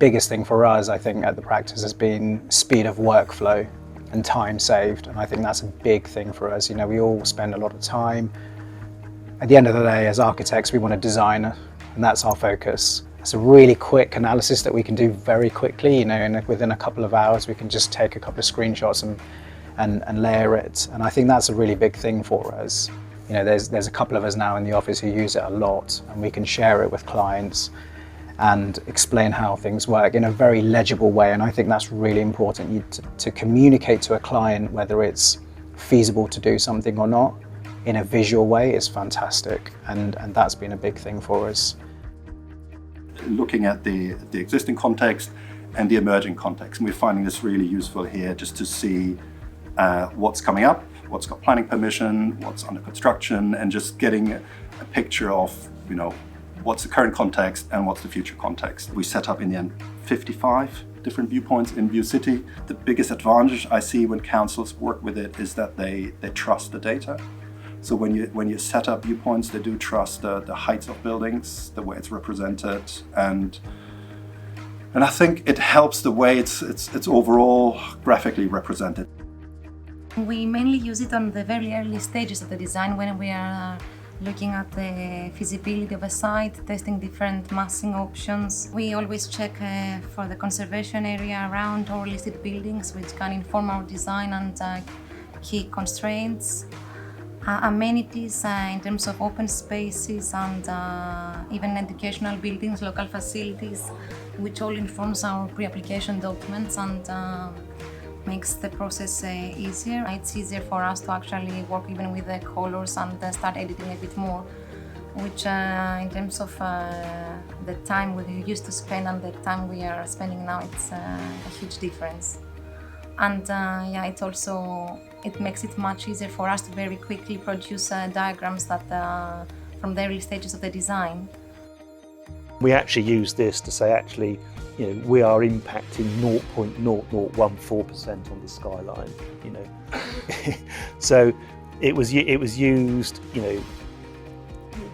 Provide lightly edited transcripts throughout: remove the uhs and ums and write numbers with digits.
biggest thing for us, I think, at the practice has been speed of workflow and time saved. And I think that's a big thing for us. You know, we all spend a lot of time. At the end of the day, as architects, we want to design, and that's our focus. It's a really quick analysis that we can do very quickly. You know, and within a couple of hours, we can just take a couple of screenshots and layer it. And I think that's a really big thing for us. You know, there's a couple of us now in the office who use it a lot, and we can share it with clients and explain how things work in a very legible way. And I think that's really important, to communicate to a client whether it's feasible to do something or not in a visual way is fantastic, and that's been a big thing for us. Looking at the existing context and the emerging context, and we're finding this really useful here just to see what's coming up, what's got planning permission, what's under construction, and just getting a picture of, you know, what's the current context and what's the future context. We set up in the end 55 different viewpoints in VU.CITY. The biggest advantage I see when councils work with it is that they trust the data. So when you set up viewpoints, they do trust the heights of buildings, the way it's represented, and I think it helps the way it's overall graphically represented. We mainly use it on the very early stages of the design when we are looking at the feasibility of a site, testing different massing options. We always check for the conservation area around all listed buildings, which can inform our design and key constraints. Amenities in terms of open spaces and even educational buildings, local facilities, which all informs our pre-application documents and makes the process easier. It's easier for us to actually work even with the colors and start editing a bit more, which in terms of the time we used to spend and the time we are spending now, it's a huge difference. And yeah, it makes it much easier for us to very quickly produce diagrams that from the early stages of the design. We actually use this to say, actually, you know, we are impacting 0.0014% on the skyline. You know, so it was used, you know,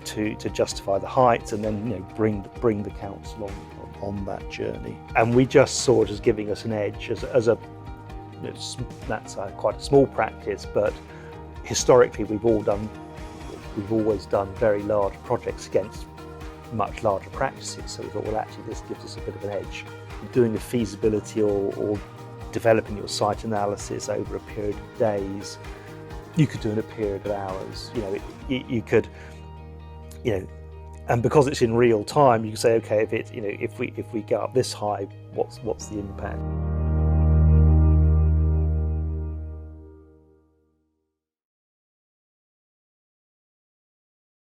to justify the heights, and then, you know, bring the council on that journey. And we just saw it as giving us an edge as a. That's quite a small practice, but historically we've always done very large projects against much larger practices. So we thought, well, actually this gives us a bit of an edge. Doing a feasibility or developing your site analysis over a period of days, you could do in a period of hours. You know, you could, you know, and because it's in real time, you can say, okay, if we go up this high, what's the impact?